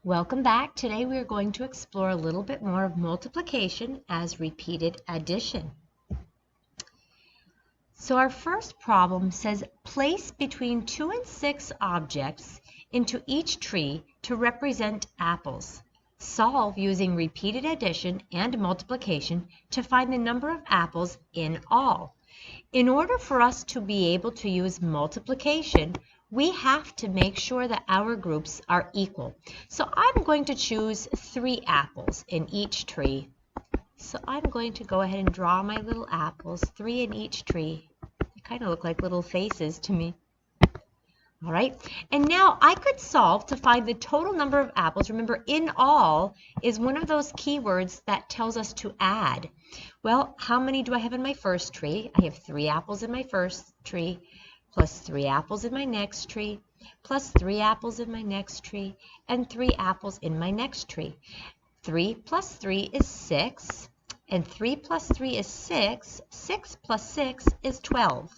Welcome back. Today we are going to explore a little bit more of multiplication as repeated addition. So our first problem says place between 2 and 6 objects into each tree to represent apples. Solve using repeated addition and multiplication to find the number of apples in all. In order for us to be able to use multiplication, we have to make sure that our groups are equal. So I'm going to choose 3 apples in each tree. So I'm going to go ahead and draw my little apples, 3 in each tree. They kind of look like little faces to me. All right, and now I could solve to find the total number of apples. Remember, in all is one of those keywords that tells us to add. Well, how many do I have in my first tree? I have 3 apples in my first tree, plus 3 apples in my next tree, plus 3 apples in my next tree, and 3 apples in my next tree. 3 plus 3 is 6, and 3 plus 3 is 6. 6 plus 6 is 12.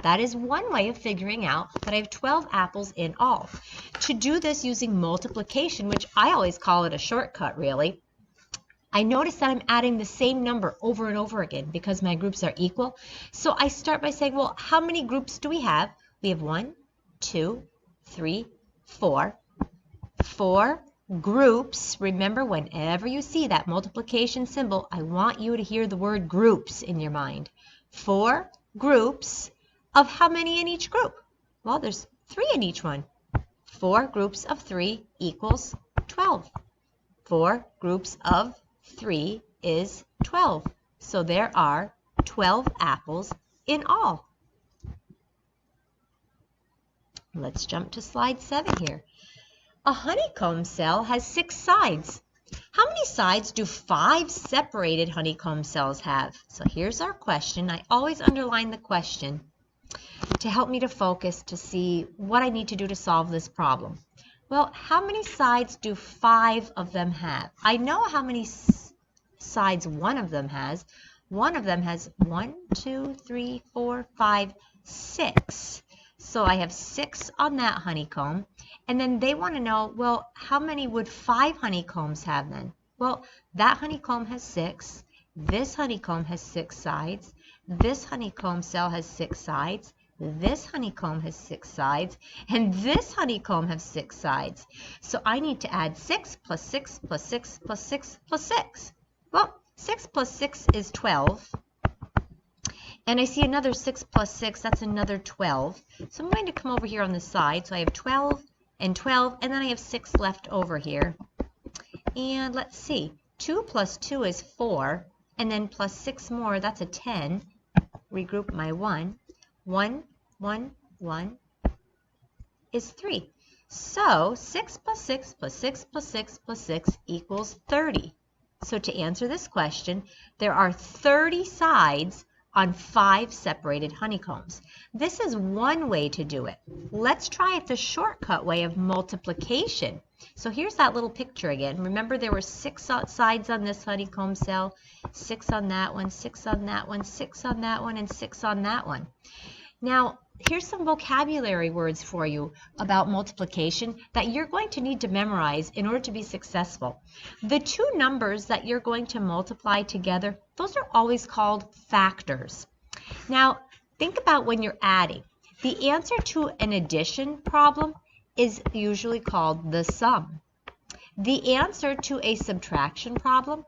That is one way of figuring out that I have 12 apples in all. To do this using multiplication, which I always call it a shortcut really, I notice that I'm adding the same number over and over again because my groups are equal. So I start by saying, well, how many groups do we have? We have 1, 2, 3, 4. 4 groups. Remember, whenever you see that multiplication symbol, I want you to hear the word groups in your mind. 4 groups of how many in each group? Well, there's 3 in each one. 4 groups of 3 equals 12. 4 groups of 3 is 12. So there are 12 apples in all. Let's jump to slide 7 here. A honeycomb cell has 6 sides. How many sides do 5 separated honeycomb cells have? So here's our question. I always underline the question to help me to focus to see what I need to do to solve this problem. Well, how many sides do 5 of them have? I know how many sides one of them has. One of them has 1, 2, 3, 4, 5, 6. So I have 6 on that honeycomb. And then they want to know, well, how many would 5 honeycombs have then? Well, that honeycomb has 6. This honeycomb has 6 sides. This honeycomb cell has 6 sides. This honeycomb has 6 sides. And this honeycomb has 6 sides. So I need to add 6 plus 6 plus 6 plus 6 plus 6. Well, 6 plus 6 is 12. And I see another 6 plus 6, that's another 12. So I'm going to come over here on the side. So I have 12 and 12, and then I have 6 left over here. And let's see, 2 plus 2 is 4, and then plus 6 more, that's a 10. Regroup my 1. 1, 1, 1 is 3. So 6 plus 6 plus 6 plus 6 plus 6 equals 30. So to answer this question, there are 30 sides on 5 separated honeycombs. This is one way to do it. Let's try it the shortcut way of multiplication. So here's that little picture again. Remember, there were 6 sides on this honeycomb cell, 6 on that one, 6 on that one, 6 on that one, and 6 on that one. Now, here's some vocabulary words for you about multiplication that you're going to need to memorize in order to be successful. The 2 numbers that you're going to multiply together, those are always called factors. Now, think about when you're adding. The answer to an addition problem is usually called the sum. The answer to a subtraction problem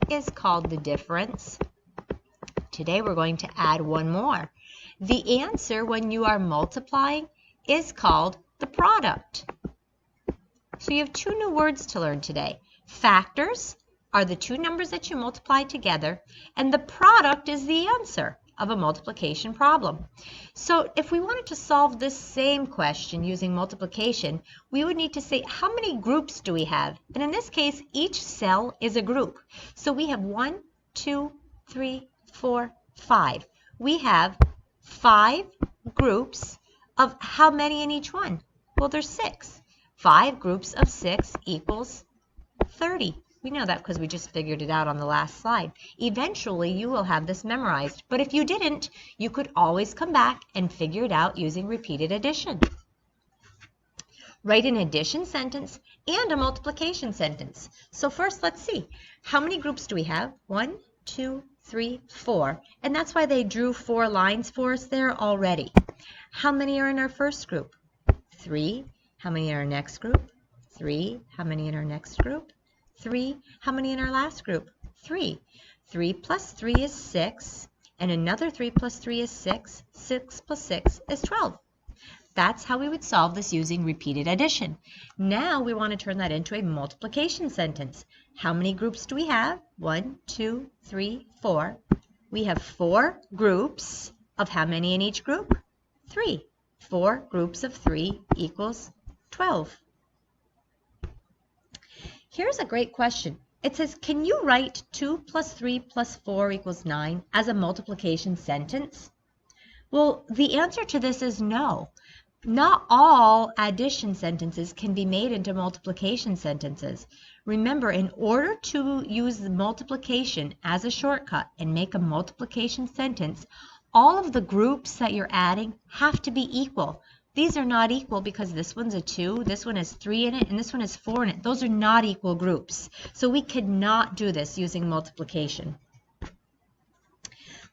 is called the difference. Today we're going to add one more. The answer when you are multiplying is called the product. So you have 2 new words to learn today. Factors are the 2 numbers that you multiply together, and the product is the answer of a multiplication problem. So if we wanted to solve this same question using multiplication, we would need to say, how many groups do we have? And in this case, each cell is a group. So we have 1, 2, 3, 4, 5. We have 5 groups of how many in each one? Well, there's 6. 5 groups of 6 equals 30. We know that because we just figured it out on the last slide. Eventually, you will have this memorized. But if you didn't, you could always come back and figure it out using repeated addition. Write an addition sentence and a multiplication sentence. So first, let's see. How many groups do we have? 1, 2, 3, 4. And that's why they drew 4 lines for us there already. How many are in our first group? 3. How many in our next group? 3. How many in our next group? 3. How many in our last group? 3. 3 plus 3 is 6. And another 3 plus 3 is 6. 6 plus 6 is 12. That's how we would solve this using repeated addition. Now we want to turn that into a multiplication sentence. How many groups do we have? 1, 2, 3, 4. We have 4 groups of how many in each group? 3. 4 groups of 3 equals 12. Here's a great question. It says, can you write 2 plus 3 plus 4 equals 9 as a multiplication sentence? Well, the answer to this is no. Not all addition sentences can be made into multiplication sentences. Remember, in order to use the multiplication as a shortcut and make a multiplication sentence, all of the groups that you're adding have to be equal. These are not equal because this one's a 2, this one has 3 in it, and this one has 4 in it. Those are not equal groups. So we could not do this using multiplication.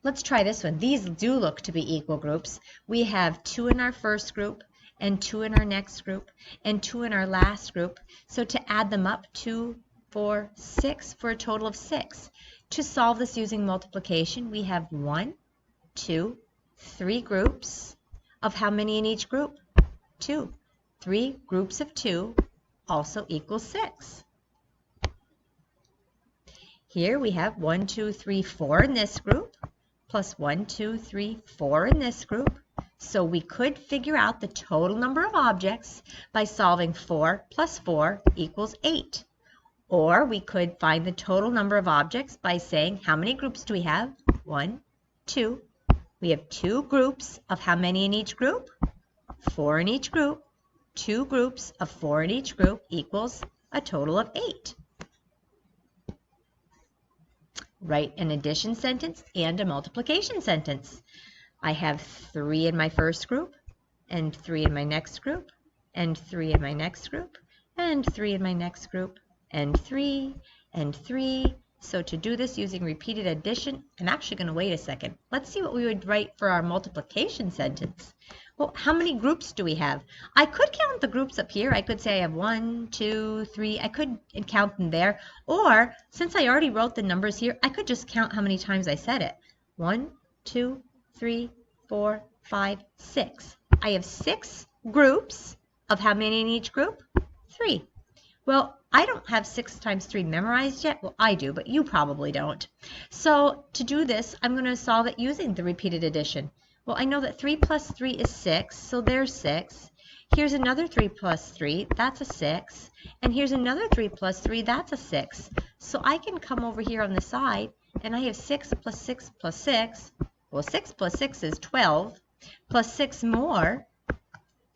Let's try this one. These do look to be equal groups. We have 2 in our first group, and 2 in our next group, and 2 in our last group. So to add them up, 2, 4, 6, for a total of 6. To solve this using multiplication, we have 1, 2, 3 groups of how many in each group? 2. 3 groups of 2 also equals 6. Here we have 1, 2, 3, 4 in this group, plus 1, 2, 3, 4 in this group. So we could figure out the total number of objects by solving 4 plus 4 equals 8. Or we could find the total number of objects by saying, how many groups do we have? 1, 2. We have 2 groups of how many in each group? 4 in each group. 2 groups of 4 in each group equals a total of 8. Write an addition sentence and a multiplication sentence. I have 3 in my first group, and 3 in my next group, and 3 in my next group, and 3 in my next group, and 3, and 3. So to do this using repeated addition, I'm actually going to wait a second. Let's see what we would write for our multiplication sentence. Well, how many groups do we have? I could count the groups up here. I could say I have 1, 2, 3. I could count them there. Or, since I already wrote the numbers here, I could just count how many times I said it. 1, 2, 3, 4, 5, 6. I have 6 groups of how many in each group? 3. Well, I don't have 6 times 3 memorized yet. Well, I do, but you probably don't. So to do this, I'm going to solve it using the repeated addition. Well, I know that 3 plus 3 is 6, so there's 6. Here's another 3 plus 3, that's a 6. And here's another 3 plus 3, that's a 6. So I can come over here on the side, and I have 6 plus 6 plus 6. Well, 6 plus 6 is 12, plus 6 more,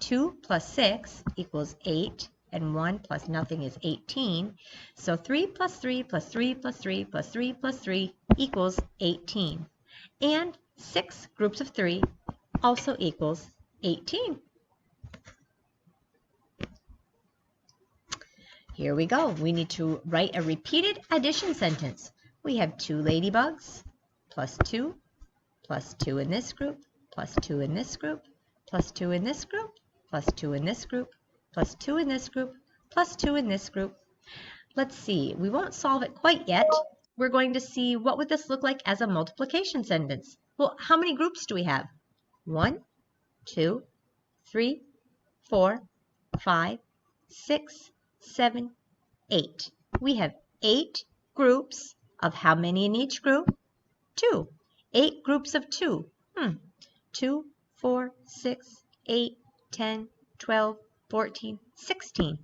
2 plus 6 equals 8, and 1 plus nothing is 18. So 3 plus 3 plus 3 plus 3 plus 3 plus 3 equals 18. And 6 groups of 3 also equals 18. Here we go. We need to write a repeated addition sentence. We have 2 ladybugs, plus 2 in this group, plus 2 in this group, plus 2 in this group, plus 2 in this group, plus 2 in this group, plus 2 in this group. Let's see. We won't solve it quite yet. We're going to see what would this look like as a multiplication sentence. Well, how many groups do we have? 1, 2, 3, 4, 5, 6, 7, 8. We have 8 groups of how many in each group? 2. 8 groups of 2. 2, 4, 6, 8, 10, 12, 14, 16.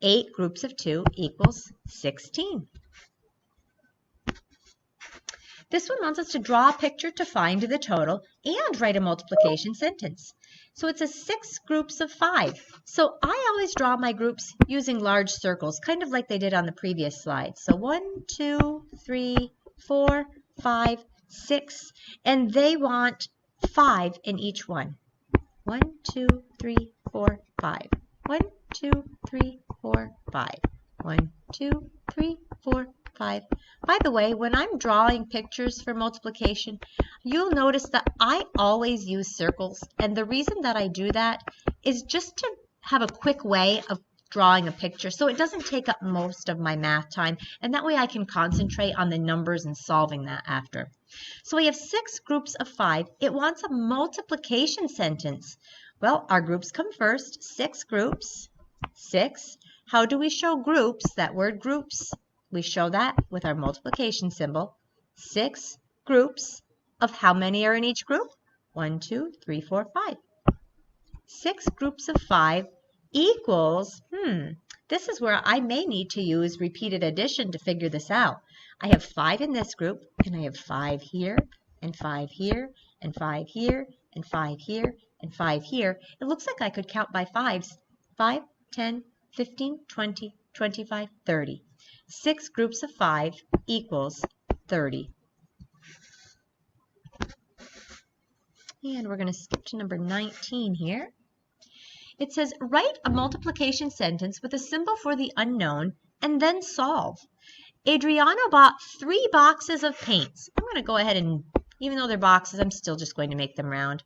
8 groups of 2 equals 16. This one wants us to draw a picture to find the total and write a multiplication sentence. So it says 6 groups of 5. So I always draw my groups using large circles, kind of like they did on the previous slide. So 1, 2, 3, 4, 5, 6, and they want 5 in each one. 1, 2, 3, 4, 5. 1, 2, 3, 4, 5. 1, 2, 3, 4, 5. By the way, when I'm drawing pictures for multiplication, you'll notice that I always use circles. And the reason that I do that is just to have a quick way of drawing a picture so it doesn't take up most of my math time, and that way I can concentrate on the numbers and solving that after. So we have 6 groups of 5. It wants a multiplication sentence. Well, our groups come first. 6 groups. 6. How do we show groups? That word groups, we show that with our multiplication symbol. 6 groups of how many are in each group? 1, 2, 3, 4, 5. 6 groups of 5 equals, this is where I may need to use repeated addition to figure this out. I have 5 in this group, and I have 5 here, and 5 here, and 5 here, and 5 here, and 5 here. It looks like I could count by 5s. 5, 10, 15, 20, 25, 30. 6 groups of 5 equals 30. And we're going to skip to number 19 here. It says, write a multiplication sentence with a symbol for the unknown and then solve. Adriano bought 3 boxes of paints. I'm going to go ahead and, even though they're boxes, I'm still just going to make them round.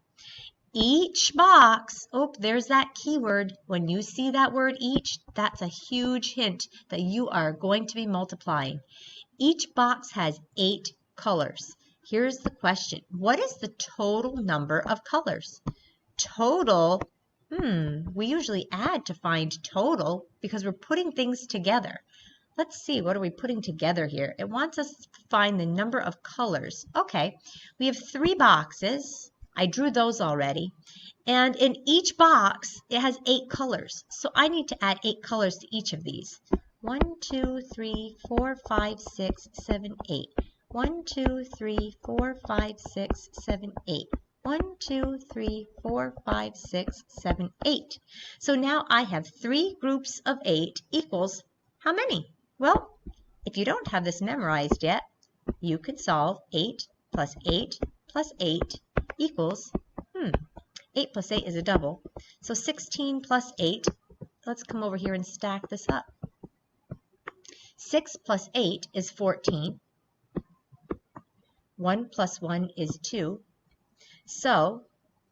Each box, there's that keyword. When you see that word each, that's a huge hint that you are going to be multiplying. Each box has 8 colors. Here's the question. What is the total number of colors? Total, we usually add to find total because we're putting things together. Let's see, what are we putting together here? It wants us to find the number of colors. Okay, we have 3 boxes. I drew those already. And in each box, it has 8 colors. So I need to add 8 colors to each of these. 1, 2, 3, 4, 5, 6, 7, 8. 1, 2, 3, 4, 5, 6, 7, 8. 1, 2, 3, 4, 5, 6, 7, 8. So now I have 3 groups of 8 equals how many? Well, if you don't have this memorized yet, you can solve 8 plus 8 plus 8 equals, 8 plus 8 is a double. So 16 plus 8, let's come over here and stack this up. 6 plus 8 is 14. 1 plus 1 is 2. So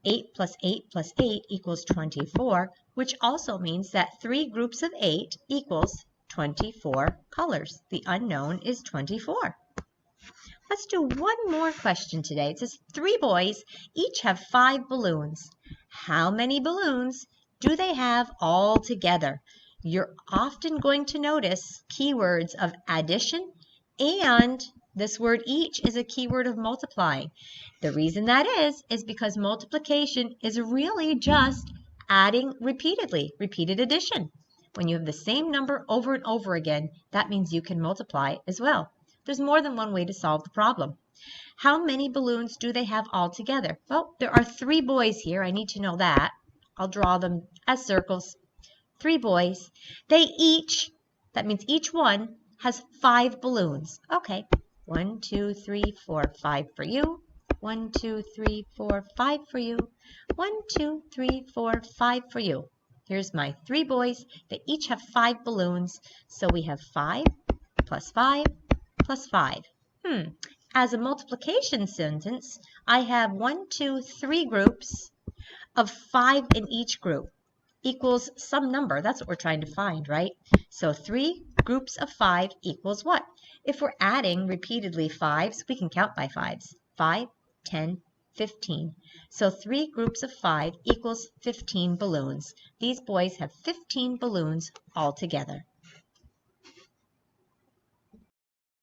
8 plus 8 plus 8 equals 24, which also means that 3 groups of 8 equals 24 colors. The unknown is 24. Let's do one more question today. It says 3 boys each have 5 balloons. How many balloons do they have all together? You're often going to notice keywords of addition, and this word each is a keyword of multiplying. The reason that is because multiplication is really just adding repeatedly, repeated addition. When you have the same number over and over again, that means you can multiply as well. There's more than one way to solve the problem. How many balloons do they have all together? Well, there are 3 boys here. I need to know that. I'll draw them as circles. 3 boys. They each, that means each one, has 5 balloons. Okay. 1, 2, 3, 4, 5 for you. 1, 2, 3, 4, 5 for you. 1, 2, 3, 4, 5 for you. Here's my 3 boys. They each have 5 balloons. So we have 5 plus 5 plus 5. As a multiplication sentence, I have 1, 2, 3 groups of 5 in each group equals some number. That's what we're trying to find, right? So 3 groups of 5 equals what? If we're adding repeatedly 5s, we can count by 5s. 5, 10, 15. So 3 groups of 5 equals 15 balloons. These boys have 15 balloons all together.